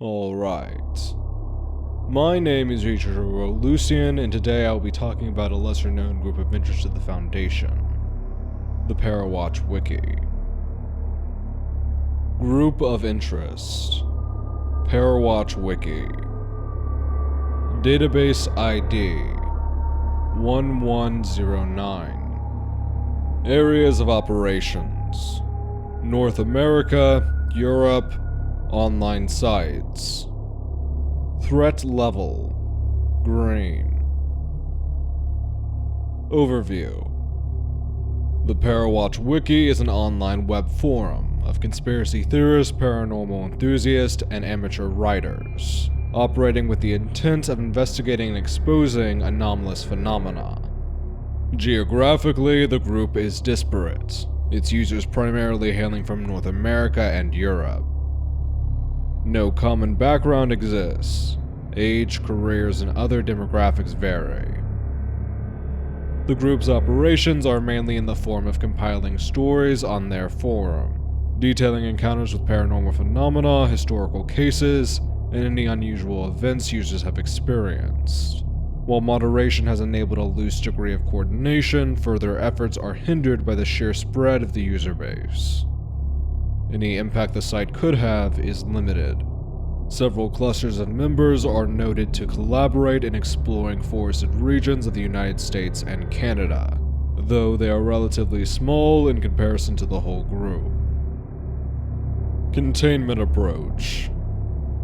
Alright. My name is Rowe Lucian, and today I will be talking about a lesser known group of interest of the Foundation, the Parawatch Wiki. Group of Interest, Parawatch Wiki. Database ID 1109. Areas of Operations: North America, Europe. Online sites. Threat level: green. Overview. The Parawatch Wiki is an online web forum of conspiracy theorists, paranormal enthusiasts, and amateur writers, operating with the intent of investigating and exposing anomalous phenomena. Geographically, the group is disparate, its users primarily hailing from North America and Europe. No common background exists. Age, careers, and other demographics vary. The group's operations are mainly in the form of compiling stories on their forum, detailing encounters with paranormal phenomena, historical cases, and any unusual events users have experienced. While moderation has enabled a loose degree of coordination, further efforts are hindered by the sheer spread of the user base. Any impact the site could have is limited. Several clusters of members are noted to collaborate in exploring forested regions of the United States and Canada, though they are relatively small in comparison to the whole group. Containment approach: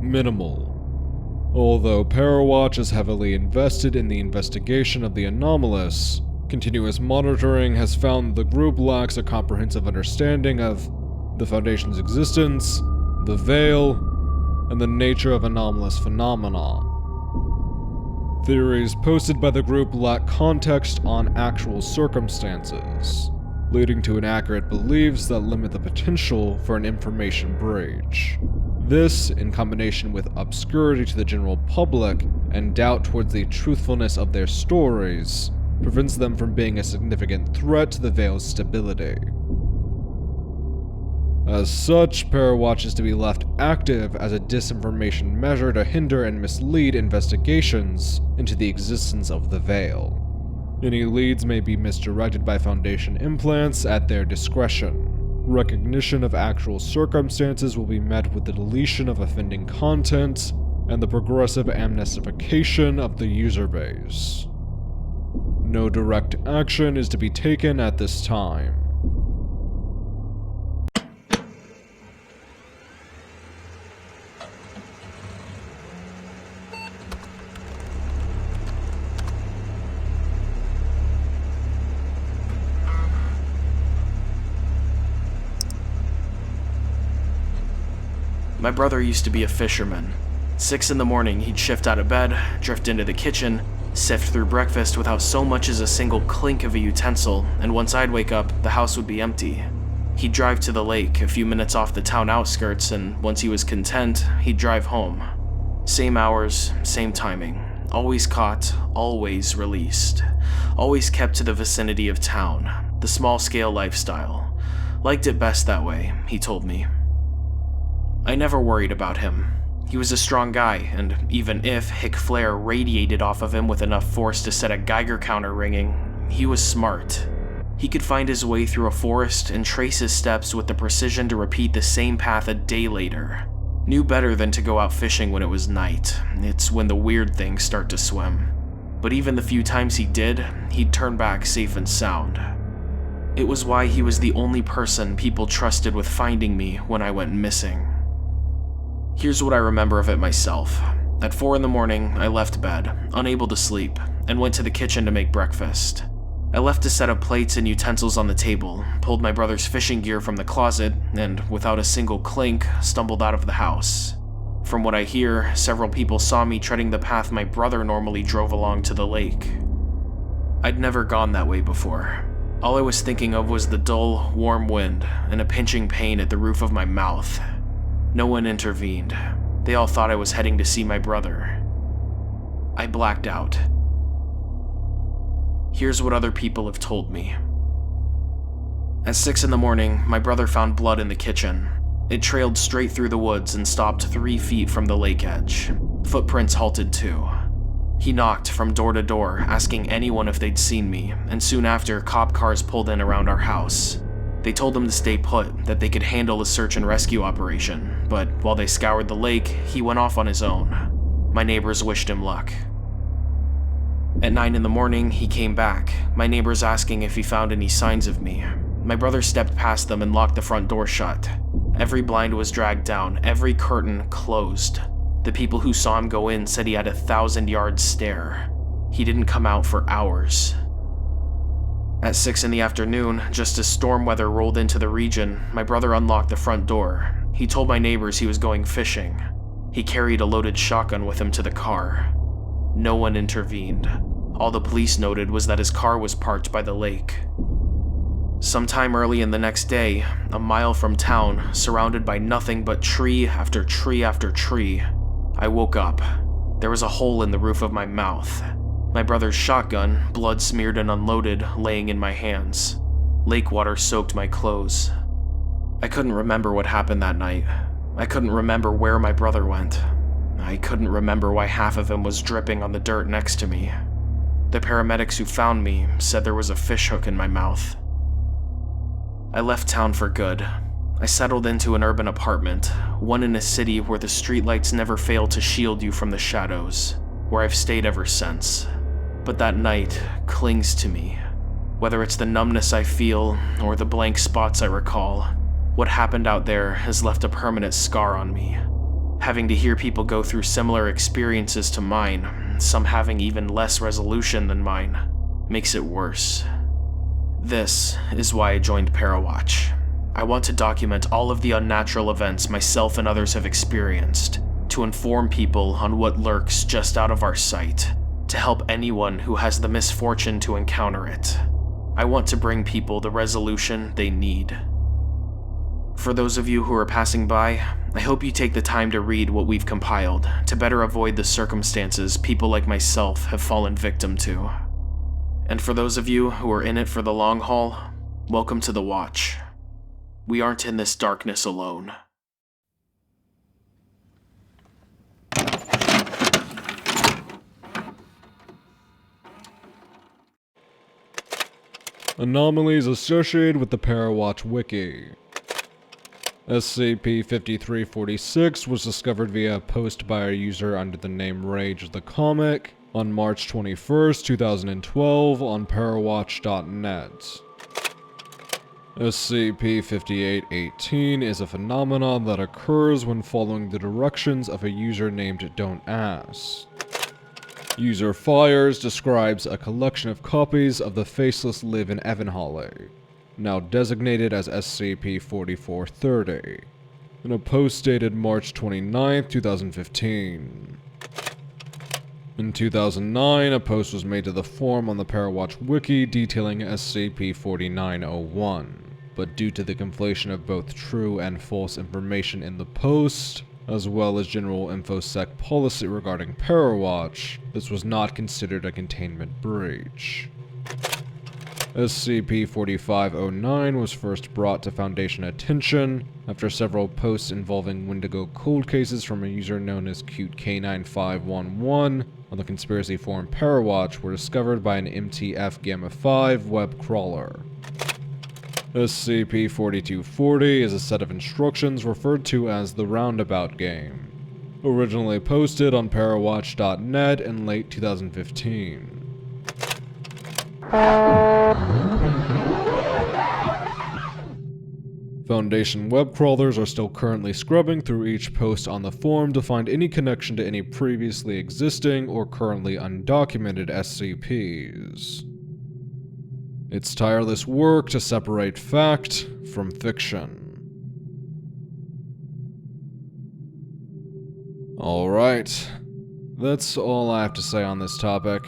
minimal. Although Parawatch is heavily invested in the investigation of the anomalous, continuous monitoring has found the group lacks a comprehensive understanding of the Foundation's existence, the Veil, and the nature of anomalous phenomena. Theories posted by the group lack context on actual circumstances, leading to inaccurate beliefs that limit the potential for an information breach. This, in combination with obscurity to the general public and doubt towards the truthfulness of their stories, prevents them from being a significant threat to the Veil's stability. As such, Parawatch is to be left active as a disinformation measure to hinder and mislead investigations into the existence of the Veil. Any leads may be misdirected by Foundation implants at their discretion. Recognition of actual circumstances will be met with the deletion of offending content and the progressive amnestification of the user base. No direct action is to be taken at this time. My brother used to be a fisherman. 6 in the morning, he'd shift out of bed, drift into the kitchen, sift through breakfast without so much as a single clink of a utensil, and once I'd wake up, the house would be empty. He'd drive to the lake, a few minutes off the town outskirts, and once he was content, he'd drive home. Same hours, same timing. Always caught, always released. Always kept to the vicinity of town. The small-scale lifestyle. Liked it best that way, he told me. I never worried about him. He was a strong guy, and even if hick flare radiated off of him with enough force to set a Geiger counter ringing, he was smart. He could find his way through a forest and trace his steps with the precision to repeat the same path a day later. Knew better than to go out fishing when it was night. It's when the weird things start to swim. But even the few times he did, he'd turn back safe and sound. It was why he was the only person people trusted with finding me when I went missing. Here's what I remember of it myself. At 4 in the morning, I left bed, unable to sleep, and went to the kitchen to make breakfast. I left a set of plates and utensils on the table, pulled my brother's fishing gear from the closet, and without a single clink, stumbled out of the house. From what I hear, several people saw me treading the path my brother normally drove along to the lake. I'd never gone that way before. All I was thinking of was the dull, warm wind and a pinching pain at the roof of my mouth. No one intervened. They all thought I was heading to see my brother. I blacked out. Here's what other people have told me. At 6 in the morning, my brother found blood in the kitchen. It trailed straight through the woods and stopped 3 feet from the lake edge. Footprints halted too. He knocked from door to door, asking anyone if they'd seen me, and soon after, cop cars pulled in around our house. They told him to stay put, that they could handle a search and rescue operation, but while they scoured the lake, he went off on his own. My neighbors wished him luck. At 9 in the morning, he came back, my neighbors asking if he found any signs of me. My brother stepped past them and locked the front door shut. Every blind was dragged down, every curtain closed. The people who saw him go in said he had a 1,000-yard stare. He didn't come out for hours. At 6 in the afternoon, just as storm weather rolled into the region, my brother unlocked the front door. He told my neighbors he was going fishing. He carried a loaded shotgun with him to the car. No one intervened. All the police noted was that his car was parked by the lake. Sometime early in the next day, a mile from town, surrounded by nothing but tree after tree after tree, I woke up. There was a hole in the roof of my mouth. My brother's shotgun, blood smeared and unloaded, laying in my hands. Lake water soaked my clothes. I couldn't remember what happened that night. I couldn't remember where my brother went. I couldn't remember why half of him was dripping on the dirt next to me. The paramedics who found me said there was a fishhook in my mouth. I left town for good. I settled into an urban apartment, one in a city where the streetlights never fail to shield you from the shadows, where I've stayed ever since. But that night clings to me. Whether it's the numbness I feel or the blank spots I recall, what happened out there has left a permanent scar on me. Having to hear people go through similar experiences to mine, some having even less resolution than mine, makes it worse. This is why I joined Parawatch. I want to document all of the unnatural events myself and others have experienced, to inform people on what lurks just out of our sight, to help anyone who has the misfortune to encounter it. I want to bring people the resolution they need. For those of you who are passing by, I hope you take the time to read what we've compiled, to better avoid the circumstances people like myself have fallen victim to. And for those of you who are in it for the long haul, welcome to the Watch. We aren't in this darkness alone. Anomalies associated with the Parawatch Wiki. SCP-5346 was discovered via a post by a user under the name Rage the Comic on March 21st, 2012 on Parawatch.net. SCP-5818 is a phenomenon that occurs when following the directions of a user named Don't Ask. User Fires describes a collection of copies of The Faceless Live in Evanholly, now designated as SCP-4430, in a post dated March 29, 2015. In 2009, a post was made to the forum on the Parawatch Wiki detailing SCP-4901, but due to the conflation of both true and false information in the post, as well as general InfoSec policy regarding Parawatch, this was not considered a containment breach. SCP-4509 was first brought to Foundation attention after several posts involving Wendigo cold cases from a user known as CuteK9511 on the conspiracy forum Parawatch were discovered by an MTF Gamma 5 web crawler. SCP-4240 is a set of instructions referred to as the Roundabout Game, originally posted on Parawatch.net in late 2015. Foundation web crawlers are still currently scrubbing through each post on the forum to find any connection to any previously existing or currently undocumented SCPs. It's tireless work to separate fact from fiction. Alright, that's all I have to say on this topic.